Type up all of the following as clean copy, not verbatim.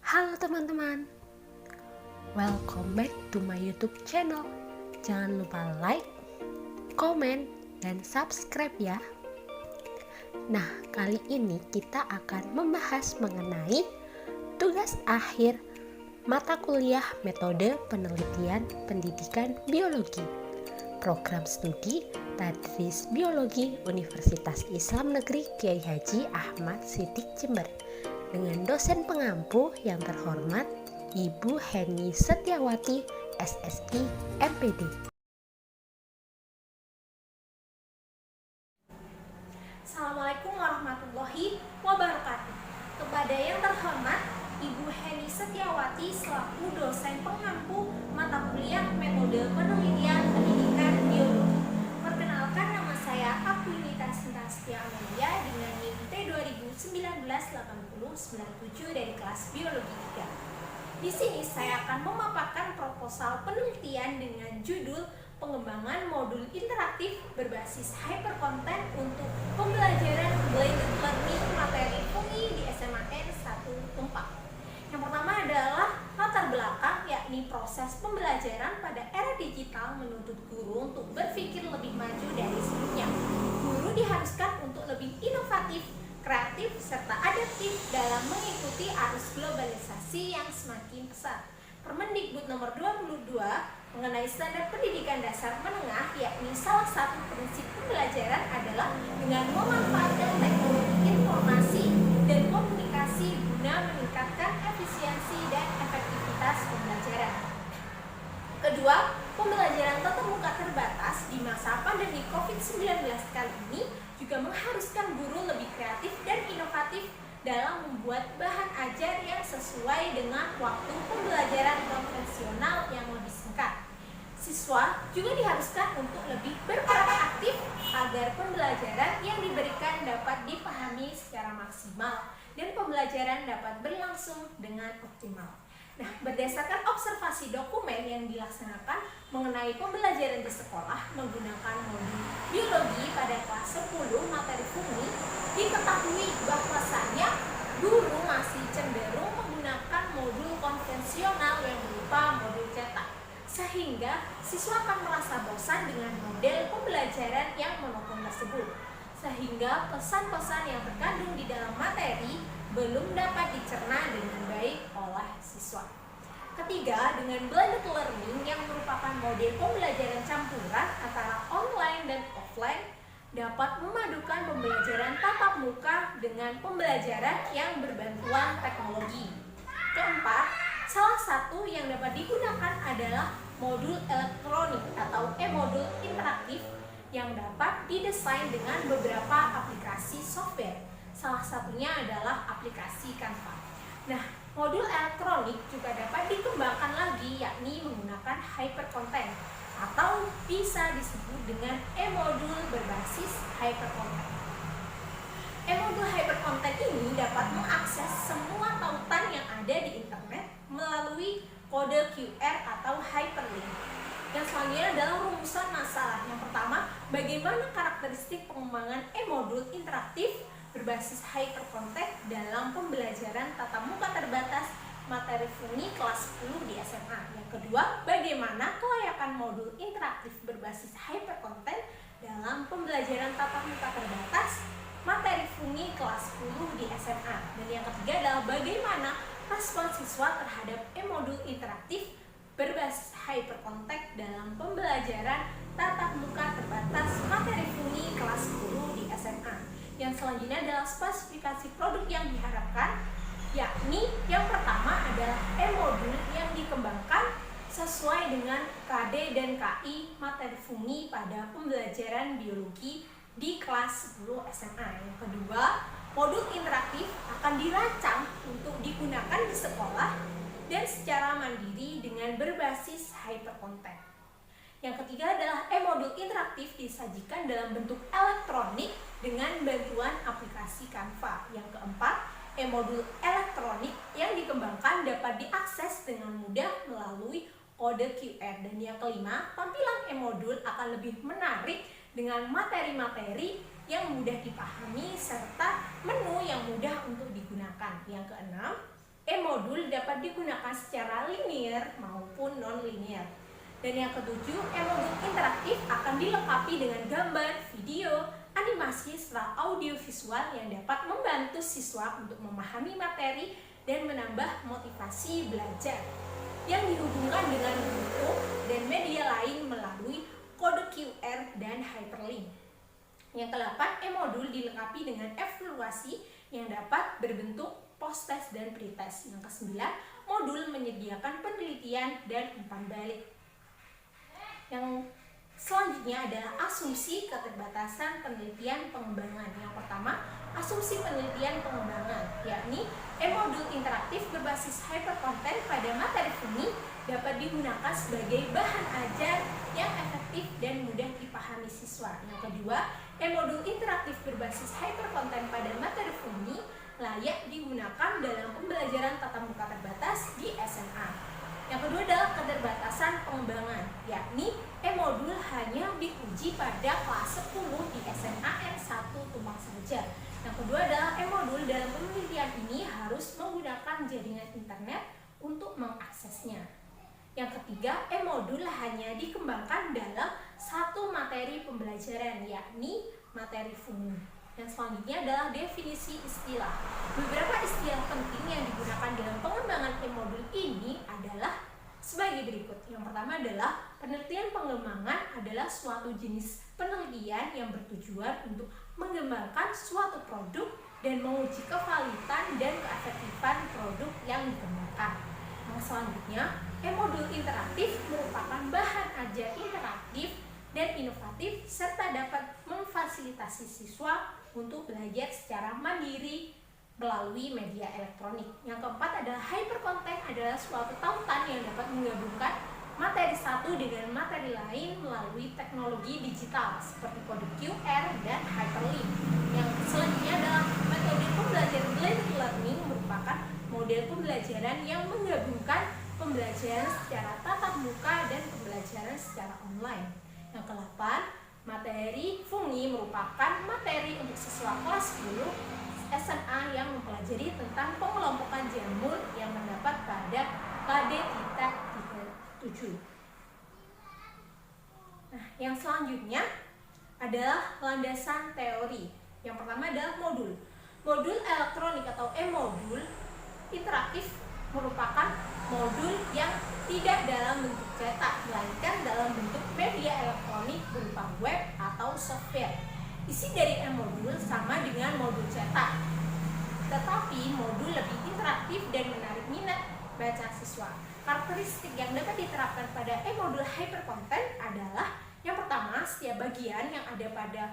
Halo teman-teman, welcome back to my YouTube channel. Jangan lupa like, komen, dan subscribe ya. Nah, kali ini kita akan membahas mengenai tugas akhir mata kuliah metode penelitian pendidikan biologi, program studi Tadris Biologi Universitas Islam Negeri Kiai Haji Ahmad Siddiq Jember, dengan dosen pengampu yang terhormat Ibu Heni Setiawati, SSI, MPD. Assalamualaikum warahmatullahi wabarakatuh. Kepada yang terhormat Ibu Heni Setiawati selaku dosen pengampu mata kuliah metode penelitian pendidikan biologi. Perkenalkan, nama saya Aquinita Sinta Setia Amelia dengan NIM T20198097 dari kelas biologi 3. Di sini saya akan memaparkan proposal penelitian dengan judul pengembangan modul interaktif berbasis hypercontent untuk pembelajaran blended learning materi FUNGI di SMAN 1 Tempat. Yang pertama adalah latar belakang, yakni proses pembelajaran pada era digital menuntut guru untuk berpikir lebih maju dari sebelumnya. Guru diharuskan untuk lebih inovatif, kreatif, serta adaptif dalam mengikuti arus globalisasi yang semakin pesat. Permendikbud nomor 22 mengenai standar pendidikan dasar menengah, yakni salah satu prinsip pembelajaran adalah dengan memanfaatkan teknologi informasi dan komunikasi guna meningkatkan efisiensi dan efektivitas pembelajaran. Kedua, pembelajaran tatap muka terbatas di masa pandemi COVID-19 kali ini juga mengharuskan guru lebih kreatif dan inovatif dalam membuat bahan ajar yang sesuai dengan waktu pembelajaran konvensional yang lebih singkat. Siswa juga diharuskan untuk lebih berperan aktif agar pembelajaran yang diberikan dapat dipahami secara maksimal dan pembelajaran dapat berlangsung dengan optimal. Nah, berdasarkan observasi dokumen yang dilaksanakan mengenai pembelajaran di sekolah menggunakan modul biologi pada kelas 10 materi FUNGI, diketahui bahwasannya guru masih cenderung menggunakan modul konvensional yang berupa modul cetak, sehingga siswa akan merasa bosan dengan model pembelajaran yang monoton tersebut, sehingga pesan-pesan yang terkandung di dalam materi belum dapat dicerna dengan baik oleh siswa. Ketiga, dengan blended learning yang merupakan model pembelajaran campuran antara online dan offline, dapat memadukan pembelajaran tatap muka dengan pembelajaran yang berbantuan teknologi. Keempat, salah satu yang dapat digunakan adalah modul elektronik atau e-modul interaktif yang dapat didesain dengan beberapa aplikasi software. Salah satunya adalah aplikasi Canva. Nah, modul elektronik juga dapat dikembangkan lagi, yakni menggunakan hypercontent atau bisa disebut dengan e-modul berbasis hypercontent. E-modul hypercontent ini dapat mengakses semua tautan yang ada di internet melalui kode QR atau hyperlink. Yang selanjutnya adalah rumusan masalah. Yang pertama, bagaimana karakteristik pengembangan e-modul interaktif berbasis hypercontent dalam pembelajaran tatap muka terbatas materi FUNGI kelas 10 di SMA. Yang kedua, bagaimana kelayakan modul interaktif berbasis hypercontent dalam pembelajaran tatap muka terbatas materi FUNGI kelas 10 di SMA. Dan yang ketiga adalah bagaimana respons siswa terhadap e-modul interaktif berbasis hypercontent dalam pembelajaran tatap muka terbatas materi FUNGI kelas 10 di SMA. Yang selanjutnya adalah spesifikasi produk yang diharapkan, yakni yang pertama adalah e-modul yang dikembangkan sesuai dengan KD dan KI materi FUNGI pada pembelajaran biologi di kelas 10 SMA. Yang kedua, modul interaktif akan dirancang untuk digunakan di sekolah dan secara mandiri dengan berbasis hypercontent. Yang ketiga adalah e-modul interaktif disajikan dalam bentuk elektronik dengan bantuan aplikasi Canva. Yang keempat, e-modul elektronik yang dikembangkan dapat diakses dengan mudah melalui kode QR. Dan yang kelima, tampilan e-modul akan lebih menarik dengan materi-materi yang mudah dipahami serta menu yang mudah untuk digunakan. Yang keenam, e-modul dapat digunakan secara linear maupun non-linear. Dan yang ketujuh, e-modul interaktif akan dilengkapi dengan gambar, video, animasi, serta audio visual yang dapat membantu siswa untuk memahami materi dan menambah motivasi belajar, yang dihubungkan dengan buku dan media lain melalui kode QR dan hyperlink. Yang ke-8, e-modul dilengkapi dengan evaluasi yang dapat berbentuk post-test dan pre-test. Yang ke-9, modul menyediakan penelitian dan umpan balik. Yang selanjutnya adalah asumsi keterbatasan penelitian pengembangan. Yang pertama, asumsi penelitian pengembangan, yakni e-modul interaktif berbasis hypercontent pada materi FUNI dapat digunakan sebagai bahan ajar yang efektif dan mudah dipahami siswa. Yang kedua, e-modul interaktif berbasis hypercontent pada materi FUNI layak digunakan dalam pembelajaran tatap muka terbatas di SMA. Yang kedua adalah keterbatasan pengembangan, yakni e-modul hanya diuji pada kelas 10 di SMA N1 Tumpang saja. Yang kedua adalah e-modul dalam penelitian ini harus menggunakan jaringan internet untuk mengaksesnya. Yang ketiga, e-modul hanya dikembangkan dalam satu materi pembelajaran, yakni materi FUNI. Yang selanjutnya adalah definisi istilah. Beberapa istilah penting yang digunakan dalam pengembangan e-modul ini adalah sebagai berikut. Yang pertama adalah penelitian pengembangan adalah suatu jenis penelitian yang bertujuan untuk mengembangkan suatu produk dan menguji kevalitan dan keefektifan produk yang dikembangkan. Yang selanjutnya, e-modul interaktif merupakan bahan ajar interaktif dan inovatif serta dapat memfasilitasi siswa untuk belajar secara mandiri melalui media elektronik. Yang keempat adalah hypercontent adalah suatu tautan yang dapat menggabungkan materi satu dengan materi lain melalui teknologi digital seperti kode QR dan hyperlink. Yang selanjutnya adalah metode pembelajaran blended learning merupakan model pembelajaran yang menggabungkan pembelajaran secara tatap muka dan pembelajaran secara online. Yang ke-8, materi FUNI merupakan materi untuk siswa kelas 10 SMA yang mempelajari tentang pengelompokan jamur yang mendapat pada KD-7. Nah, yang selanjutnya adalah landasan teori. Yang pertama adalah modul. Modul elektronik atau e-modul interaktif merupakan modul yang tidak dalam bentuk cetak, melainkan dalam bentuk media elektronik berupa web atau software. Isi dari e-modul sama dengan modul cetak, tetapi modul lebih interaktif dan menarik minat baca siswa. Karakteristik yang dapat diterapkan pada e-modul hypercontent adalah yang pertama, setiap bagian yang ada pada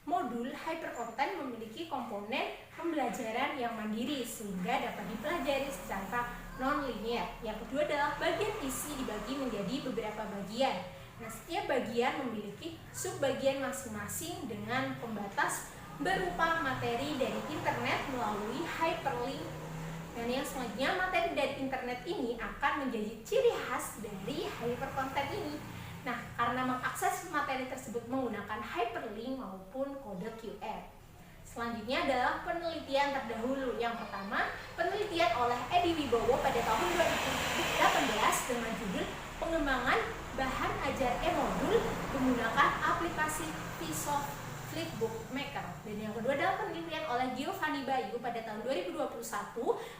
modul hypercontent memiliki komponen pembelajaran yang mandiri sehingga dapat dipelajari secara non-linear. Yang kedua adalah bagian isi dibagi menjadi beberapa bagian. Nah, setiap bagian memiliki subbagian masing-masing dengan pembatas berupa materi dari internet melalui hyperlink. Dan yang selanjutnya, materi dari internet ini akan menjadi ciri khas dari hypercontent ini. Nah, karena mengakses materi tersebut menggunakan hyperlink maupun kode QR. Selanjutnya adalah penelitian terdahulu. Yang pertama, penelitian oleh Edi Wibowo pada tahun 2018 dengan judul Pengembangan Bahan Ajar E-Modul menggunakan aplikasi Vsauce Flipbook Maker. Dan yang kedua adalah penelitian oleh Giovanni Bayu pada tahun 2021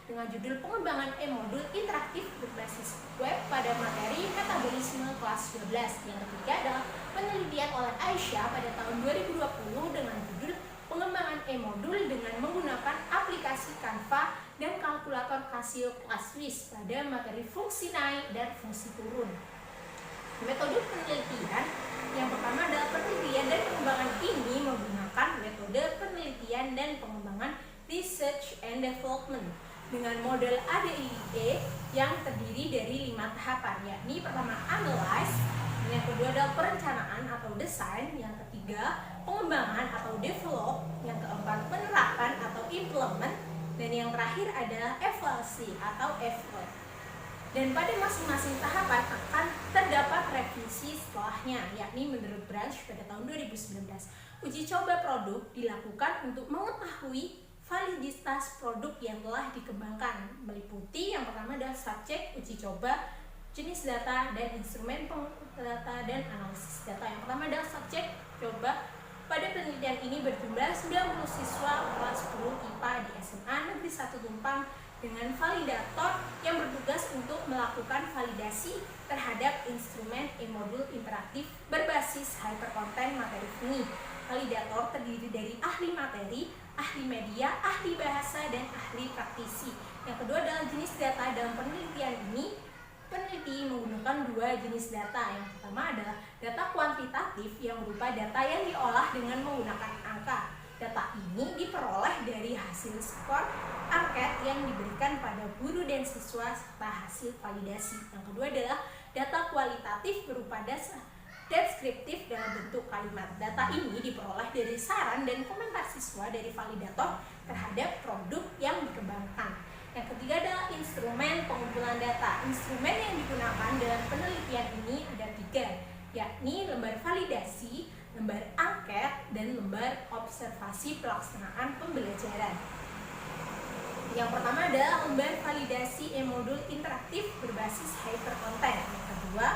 dengan judul Pengembangan e-modul interaktif berbasis web pada materi metabolisme kelas 12. Yang ketiga adalah penelitian oleh Aisyah pada tahun 2020 dengan judul Pengembangan e-modul dengan menggunakan aplikasi Canva dan kalkulator Casio ClassWiz pada materi fungsi naik dan fungsi turun. Metode penelitian yang pertama adalah penelitian dan pengembangan ini menggunakan metode penelitian dan pengembangan Research and Development dengan model ADIE yang terdiri dari 5 tahapan, yakni pertama analyze, yang kedua adalah perencanaan atau desain, yang ketiga pengembangan atau develop, yang keempat penerapan atau implement, dan yang terakhir adalah evaluasi atau evaluate. Dan pada masing-masing tahapan akan terdapat revisi setelahnya, yakni menurut Branch pada tahun 2019. Uji coba produk dilakukan untuk mengetahui validitas produk yang telah dikembangkan, meliputi yang pertama adalah subjek, uji coba, jenis data, dan instrumen data dan analisis data. Yang pertama adalah subjek coba. Pada penelitian ini berjumlah 90 siswa kelas 10 IPA di SMA Negeri 1 Tumpang dengan validator yang bertugas untuk melakukan validasi terhadap instrumen e-modul interaktif berbasis hypercontent materi ini. Validator terdiri dari ahli materi, ahli media, ahli bahasa, dan ahli praktisi. Yang kedua adalah jenis data. Dalam penelitian ini, peneliti menggunakan dua jenis data. Yang pertama adalah data kuantitatif yang berupa data yang diolah dengan menggunakan angka. Data ini diperoleh dari hasil skor angket yang diberikan pada guru dan siswa serta hasil validasi. Yang kedua adalah data kualitatif berupa data deskriptif dalam bentuk kalimat. Data ini diperoleh dari saran dan komentar siswa dari validator terhadap produk yang dikembangkan. Yang ketiga adalah instrumen pengumpulan data. Instrumen yang digunakan dalam penelitian ini ada 3, yakni lembar validasi, lembar angket, dan lembar observasi pelaksanaan pembelajaran. Yang pertama adalah lembar validasi e-modul interaktif berbasis hypercontent. Yang kedua,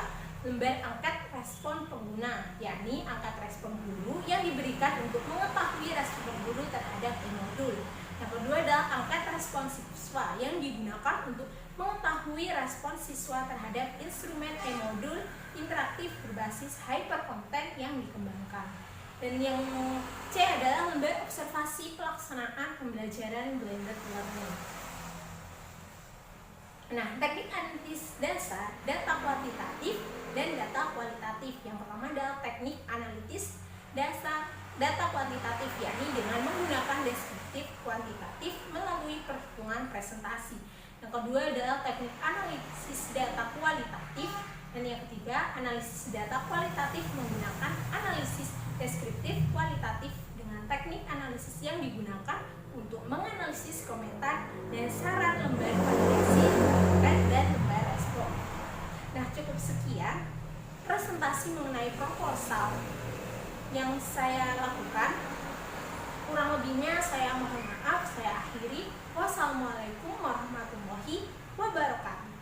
lembar angket respon pengguna, yakni angkat respon guru yang diberikan untuk mengetahui respon guru terhadap e-modul. Yang kedua adalah angket respon siswa yang digunakan untuk mengetahui respon siswa terhadap instrumen e-modul interaktif berbasis hypercontent yang dikembangkan. Dan yang C adalah lembar observasi pelaksanaan pembelajaran blended learning. Nah, teknik analisis dasar, data kuantitatif, dan data kualitatif. Yang pertama adalah teknik analitis dasar data kuantitatif, yakni dengan menggunakan deskriptif kuantitatif melalui perhitungan presentasi. Yang kedua adalah teknik analisis data kualitatif, dan yang ketiga analisis data kualitatif menggunakan analisis deskriptif kualitatif dengan teknik analisis yang digunakan untuk menganalisis komentar dan saran lembar validasi dan lembar respon. Nah, cukup sekian presentasi mengenai proposal yang saya lakukan. Kurang lebihnya saya mohon maaf, saya akhiri. Wassalamualaikum warahmatullahi wabarakatuh.